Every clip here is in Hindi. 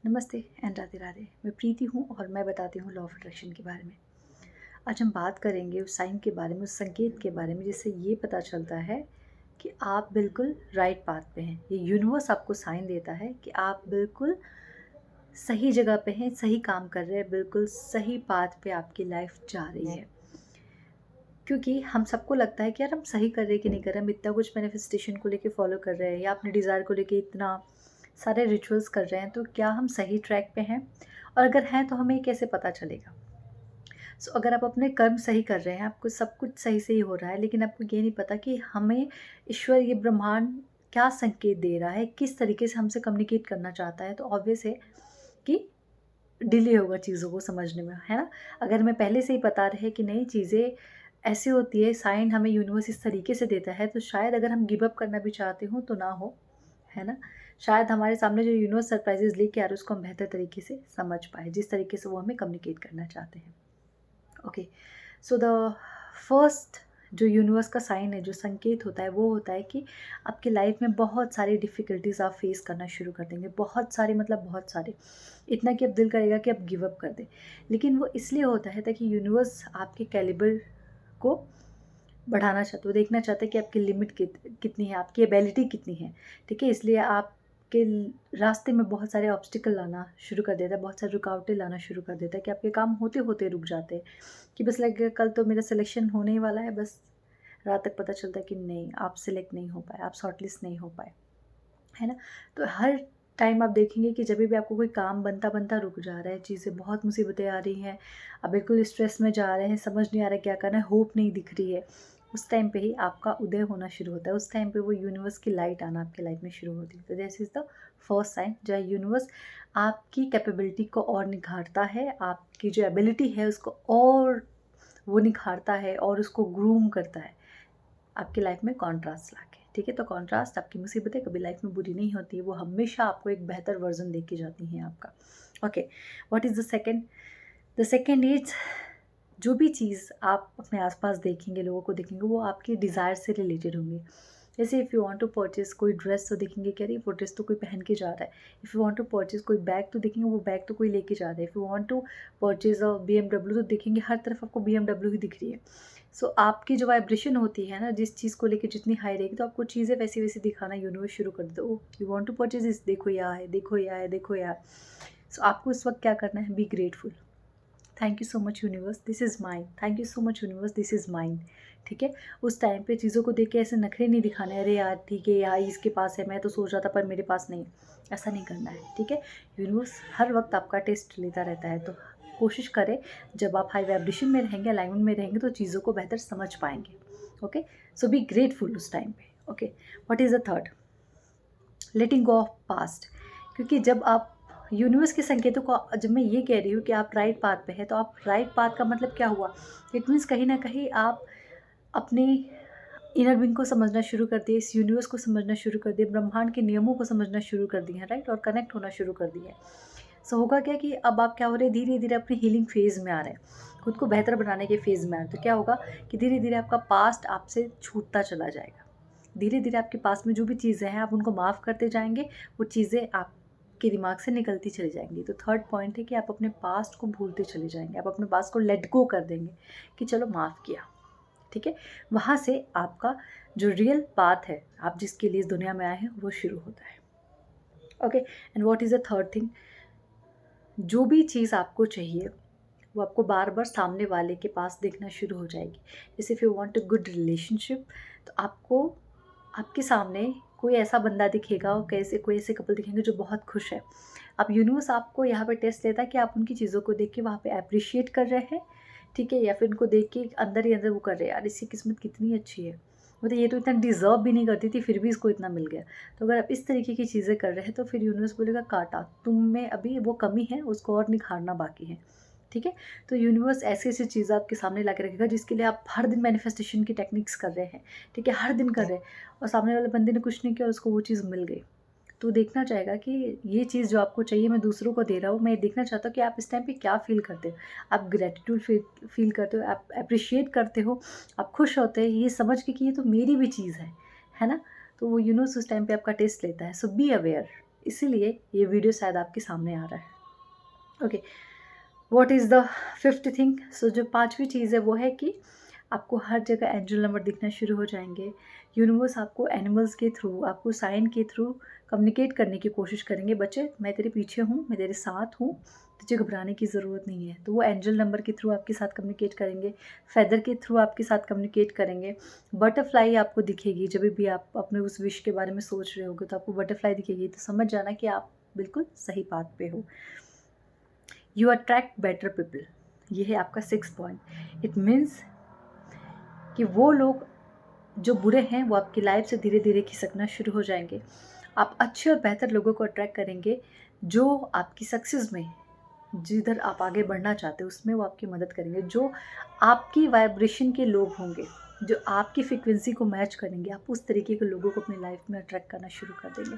नमस्ते एंड राधे राधे। मैं प्रीति हूँ और मैं बताती हूँ लॉ ऑफ अट्रैक्शन के बारे में। आज हम बात करेंगे उस साइन के बारे में, उस संकेत के बारे में जिससे ये पता चलता है कि आप बिल्कुल राइट पाथ पे हैं। ये यूनिवर्स आपको साइन देता है कि आप बिल्कुल सही जगह पे हैं, सही काम कर रहे हैं, बिल्कुल सही पाथ पे आपकी लाइफ जा रही है। क्योंकि हम सबको लगता है कि यार हम सही कर रहे हैं कि नहीं कर रहे, हम इतना कुछ मैनिफेस्टेशन को लेके फॉलो कर रहे हैं या अपने डिज़ायर को लेके इतना सारे रिचुअल्स कर रहे हैं, तो क्या हम सही ट्रैक पे हैं? और अगर हैं तो हमें कैसे पता चलेगा? अगर आप अपने कर्म सही कर रहे हैं, आपको सब कुछ सही से ही हो रहा है, लेकिन आपको ये नहीं पता कि हमें ईश्वर, ये ब्रह्मांड क्या संकेत दे रहा है, किस तरीके से हमसे कम्युनिकेट करना चाहता है, तो ऑब्वियस है कि डिले होगा चीज़ों को समझने में, है ना? अगर हमें पहले से ही पता रहे कि नहीं चीज़ें ऐसी होती है, साइन हमें यूनिवर्स इस तरीके से देता है, तो शायद अगर हम गिव अप करना भी चाहते हों तो ना हो, है ना? शायद हमारे सामने जो यूनिवर्स सरप्राइज़ेज़ लेके आ रहा है उसको हम बेहतर तरीके से समझ पाएँ, जिस तरीके से वो हमें कम्युनिकेट करना चाहते हैं। ओके, सो द फर्स्ट जो यूनिवर्स का साइन है, जो संकेत होता है, वो होता है कि आपकी लाइफ में बहुत सारी डिफ़िकल्टीज़ आप फेस करना शुरू कर देंगे। बहुत सारे मतलब बहुत सारे, इतना कि अब दिल करेगा कि आप गिव अप कर दें। लेकिन वो इसलिए होता है ताकि यूनिवर्स आपके कैलिबर को बढ़ाना चाहते हो, देखना चाहते हैं कि आपकी लिमिट कितनी है, आपकी एबिलिटी कितनी है, ठीक है? इसलिए आपके रास्ते में बहुत सारे ऑब्स्टिकल लाना शुरू कर देता है, बहुत सारी रुकावटें लाना शुरू कर देता है कि आपके काम होते-होते रुक जाते हैं, कि बस लगे कल तो मेरा सिलेक्शन होने ही वाला है, बस रात तक पता चलता है कि नहीं, आप सिलेक्ट नहीं हो पाए, आप शॉर्टलिस्ट नहीं हो पाए, है ना? तो हर टाइम आप देखेंगे कि जब भी आपको कोई काम बनता-बनता रुक जा रहा है, चीज़ें बहुत मुसीबतें आ रही हैं, आप बिल्कुल स्ट्रेस में जा रहे हैं, समझ नहीं आ रहा है क्या करना है, होप नहीं दिख रही है, उस टाइम पे ही आपका उदय होना शुरू होता है, उस टाइम पे वो यूनिवर्स की लाइट आना आपकी लाइफ में शुरू होती है। तो this is the first sign जहाँ यूनिवर्स आपकी कैपेबिलिटी को और निखारता है, आपकी जो एबिलिटी है उसको और वो निखारता है और उसको ग्रूम करता है आपकी लाइफ में कॉन्ट्रास्ट लाके, ठीक है? तो कॉन्ट्रास्ट, आपकी मुसीबतें कभी लाइफ में बुरी नहीं होती, वो हमेशा आपको एक बेहतर वर्जन दे के जाती हैं आपका। Okay, what is the second? The second is, जो भी चीज़ आप अपने आसपास देखेंगे, लोगों को देखेंगे, वो आपके डिज़ायर से रिलेटेड होंगे। जैसे if you want to purchase कोई ड्रेस, तो देखेंगे कि अरे वो ड्रेस तो कोई पहन के जा रहा है। If you want to purchase कोई बैग, तो देखेंगे वो बैग तो कोई लेके जा रहा है। If you want to purchase a BMW, तो देखेंगे हर तरफ आपको बीएमडब्ल्यू ही दिख रही है। आपकी जो वाइब्रेशन होती है ना, जिस चीज़ को लेके जितनी हाई रहेगी, तो आपको चीज़ें वैसी-वैसी दिखाना यूनिवर्स शुरू कर देता है। Oh! You want to purchase this, देखो ये है, देखो ये है, देखो ये है। आपको उस वक़्त क्या करना है? Be grateful. Thank you so much universe, this is mine. Thank you so much universe, this is mine. ठीक है? उस टाइम पे चीज़ों को देख के ऐसे नखरे नहीं दिखाने, अरे यार ठीक है, यार इसके पास है, मैं तो सोच रहा था पर मेरे पास नहीं। ऐसा नहीं करना है, ठीक है? यूनिवर्स हर वक़्त आपका टेस्ट लेता रहता है, तो कोशिश करें, जब आप हाई वाइब्रेशन में रहेंगे, अलाइनमेंट में रहेंगे, तो चीज़ों को बेहतर समझ पाएँगे। ओके? सो बी ग्रेटफुल उस टाइम पे। Okay? What is the third? Letting go of past. क्योंकि जब आप यूनिवर्स के संकेतों को, जब मैं ये कह रही हूँ कि आप राइट पाथ पे हैं, तो आप राइट पाथ का मतलब क्या हुआ? इट मीन्स कहीं ना कहीं आप अपने इनर बीइंग को समझना शुरू कर दिए, इस यूनिवर्स को समझना शुरू कर दिए, ब्रह्मांड के नियमों को समझना शुरू कर दिए हैं, राइट? और कनेक्ट होना शुरू कर दिया है। होगा क्या कि अब आप क्या हो रहे हैं, धीरे धीरे अपनी हीलिंग फेज़ में आ रहे हैं, खुद को बेहतर बनाने के फेज़ में आ रहे हैं। तो क्या होगा कि धीरे धीरे आपका पास्ट आपसे छूटता चला जाएगा। धीरे धीरे आपके पास में जो भी चीज़ें हैं, आप उनको माफ़ करते जाएंगे, वो चीज़ें आपके दिमाग से निकलती चली जाएंगी। तो थर्ड पॉइंट है कि आप अपने पास्ट को भूलते चले जाएंगे, आप अपने पास्ट को लेट गो कर देंगे कि चलो माफ़ किया, ठीक है? वहाँ से आपका जो रियल पाथ है, आप जिसके लिए इस दुनिया में आए हैं, वो शुरू होता है। Okay, and what is the third thing? जो भी चीज़ आपको चाहिए, वो आपको बार बार सामने वाले के पास देखना शुरू हो जाएगी। जैसे if you want a good relationship, तो आपको आपके सामने कोई ऐसा बंदा दिखेगा और कैसे कोई ऐसे कपल दिखेंगे जो बहुत खुश है। अब यूनिवर्स आपको यहाँ पे टेस्ट लेता है कि आप उनकी चीज़ों को देख के वहाँ पे एप्रिशिएट कर रहे हैं, ठीक है? या फिर उनको देख के अंदर ही अंदर वो कर रहे हैं, यार इसकी किस्मत कितनी अच्छी है, मतलब ये तो इतना डिज़र्व भी नहीं करती थी, फिर भी इसको इतना मिल गया। तो अगर आप इस तरीके की चीज़ें कर रहे हैं, तो फिर यूनिवर्स बोलेगा काटा, तुम में अभी वो कमी है, उसको और निखारना बाकी है, ठीक है? तो यूनिवर्स ऐसी-ऐसी चीज़ें आपके सामने ला के रखेगा जिसके लिए आप हर दिन मैनिफेस्टेशन की टेक्निक्स कर रहे हैं, ठीक है? हर दिन कर रहे हैं और सामने वाले बंदे ने कुछ नहीं किया और उसको वो चीज़ मिल गई। तो देखना चाहेगा कि ये चीज़ जो आपको चाहिए मैं दूसरों को दे रहा हूँ, मैं देखना चाहता हूँ कि आप इस टाइम पे क्या फ़ील करते हो? आप ग्रैटिट्यूड फ़ील करते हो, आप एप्रिशिएट करते हो, आप खुश होते हैं ये समझ के कि ये तो मेरी भी चीज़ है ना? तो वो यूनिवर्स उस टाइम पे आपका टेस्ट लेता है। सो बी अवेयर, इसीलिए ये वीडियो शायद आपके सामने आ रहा है। Okay, what is the fifth thing? So जो पांचवी चीज़ है वो है कि आपको हर जगह एंजल नंबर दिखना शुरू हो जाएंगे। यूनिवर्स आपको एनिमल्स के थ्रू, आपको साइन के थ्रू कम्युनिकेट करने की कोशिश करेंगे, बच्चे मैं तेरे पीछे हूँ, मैं तेरे साथ हूँ, तुझे घबराने की ज़रूरत नहीं है। तो वो एंजल नंबर के थ्रू आपके साथ कम्युनिकेट करेंगे, फेदर के थ्रू आपके साथ कम्युनिकेट करेंगे। बटरफ्लाई आपको दिखेगी जब भी आप अपने उस विश के बारे में सोच रहे होगे, तो आपको बटरफ्लाई दिखेगी, तो समझ जाना कि आप बिल्कुल सही बात पे हो। यू अट्रैक्ट बेटर पीपल, ये है आपका 6 पॉइंट। इट मीन्स कि वो लोग जो बुरे हैं वो आपकी लाइफ से धीरे धीरे खिसकना शुरू हो जाएंगे। आप अच्छे और बेहतर लोगों को अट्रैक्ट करेंगे जो आपकी सक्सेस में, जिधर आप आगे बढ़ना चाहते हो उसमें वो आपकी मदद करेंगे। जो आपकी वाइब्रेशन के लोग होंगे, जो आपकी फ्रिक्वेंसी को मैच करेंगे, आप उस तरीके के लोगों को अपनी लाइफ में अट्रैक्ट करना शुरू कर देंगे।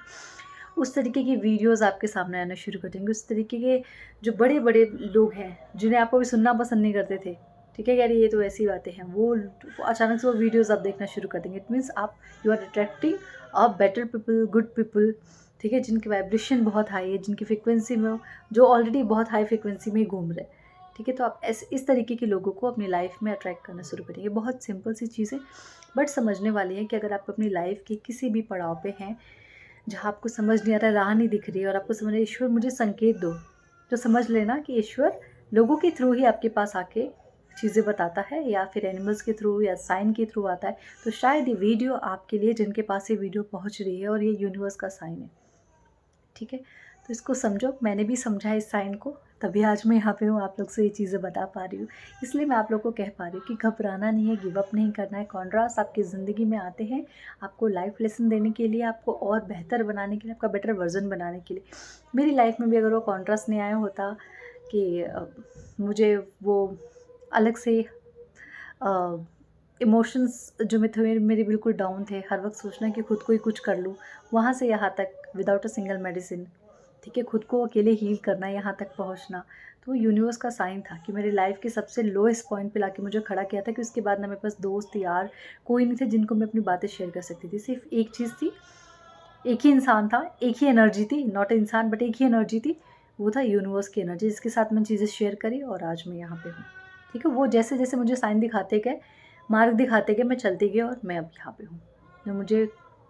उस तरीके की वीडियोस आपके सामने आना शुरू कर देंगे। उस तरीके के जो बड़े बड़े लोग हैं जिन्हें आप कभी सुनना पसंद नहीं करते थे, ठीक है, यार ये तो ऐसी बातें हैं, वो अचानक से वो वीडियोस आप देखना शुरू कर देंगे। इट मीन्स आप you are attracting a better people, good people, ठीक है, जिनकी वाइब्रेशन बहुत हाई है, जिनकी फ्रिक्वेंसी में, जो ऑलरेडी बहुत हाई फ्रिक्वेंसी में घूम रहे हैं, ठीक है। तो आप इस तरीके के लोगों को अपनी लाइफ में अट्रैक्ट करना शुरू करेंगे। बहुत सिंपल सी चीज़ें बट समझने वाली है कि अगर आप अपनी लाइफ के किसी भी पड़ाव पे हैं जहाँ आपको समझ नहीं आ रहा, राह नहीं दिख रही है और आपको समझ रहे ईश्वर मुझे संकेत दो, तो समझ लेना कि ईश्वर लोगों के थ्रू ही आपके पास आके चीज़ें बताता है, या फिर एनिमल्स के थ्रू या साइन के थ्रू आता है। तो शायद ये वीडियो आपके लिए, जिनके पास ये वीडियो पहुंच रही है, और ये यूनिवर्स का साइन है, ठीक है। तो इसको समझो, मैंने भी समझा इस साइन को, तभी आज मैं यहाँ पे हूँ, आप लोग से ये चीज़ें बता पा रही हूँ। इसलिए मैं आप लोग को कह पा रही हूँ कि घबराना नहीं है, गिव अप नहीं करना है। कॉन्ट्रास्ट आपकी ज़िंदगी में आते हैं आपको लाइफ लेसन देने के लिए, आपको और बेहतर बनाने के लिए, आपका बेटर वर्जन बनाने के लिए। मेरी लाइफ में भी अगर वो कॉन्ट्रास्ट नहीं आया होता कि मुझे वो अलग से इमोशंस जो में थे मेरे बिल्कुल डाउन थे, हर वक्त सोचना कि खुद को ही कुछ कर लूँ, वहाँ से यहाँ तक विदाउट अ सिंगल मेडिसिन, ठीक है, खुद को अकेले हील करना, यहाँ तक पहुँचना, तो वो यूनिवर्स का साइन था कि मेरी लाइफ के सबसे लोएस्ट पॉइंट पे लाके मुझे खड़ा किया था कि उसके बाद ना मेरे पास दोस्त यार कोई नहीं थे जिनको मैं अपनी बातें शेयर कर सकती थी। सिर्फ एक चीज़ थी, एक ही इंसान था, एक ही एनर्जी थी, नॉट इंसान बट एक ही एनर्जी थी, वो था यूनिवर्स की एनर्जी, जिसके साथ मैंने चीज़ें शेयर करी और आज मैं यहाँ पे हूँ, ठीक है। वो जैसे जैसे मुझे साइन दिखाते गए, मार्ग दिखाते गए, मैं चलती गई और मैं अब यहाँ पे हूँ। तो मुझे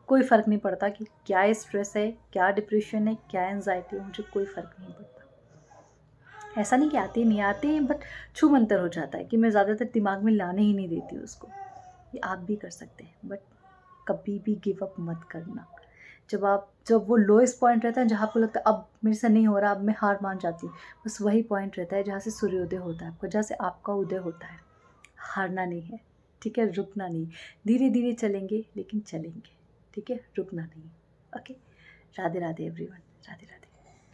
कोई फ़र्क नहीं पड़ता कि क्या स्ट्रेस है, क्या डिप्रेशन है, क्या एंजाइटी है, मुझे कोई फ़र्क नहीं पड़ता। ऐसा नहीं कि आते नहीं आते, बट छूमंतर हो जाता है कि मैं ज़्यादातर दिमाग में लाने ही नहीं देती उसको। ये आप भी कर सकते हैं, बट कभी भी गिव अप मत करना। जब वो लोएस्ट पॉइंट रहता है, जहाँ आपको लगता है अब मेरे से नहीं हो रहा, अब मैं हार मान जाती हूँ, बस वही पॉइंट रहता है जहाँ से सूर्योदय होता है आपका, जहाँ से आपका उदय होता है। हारना नहीं है, ठीक है, रुकना नहीं। धीरे धीरे चलेंगे लेकिन चलेंगे, ठीक है, रुकना नहीं। Okay, Radhe Radhe everyone, Radhe Radhe.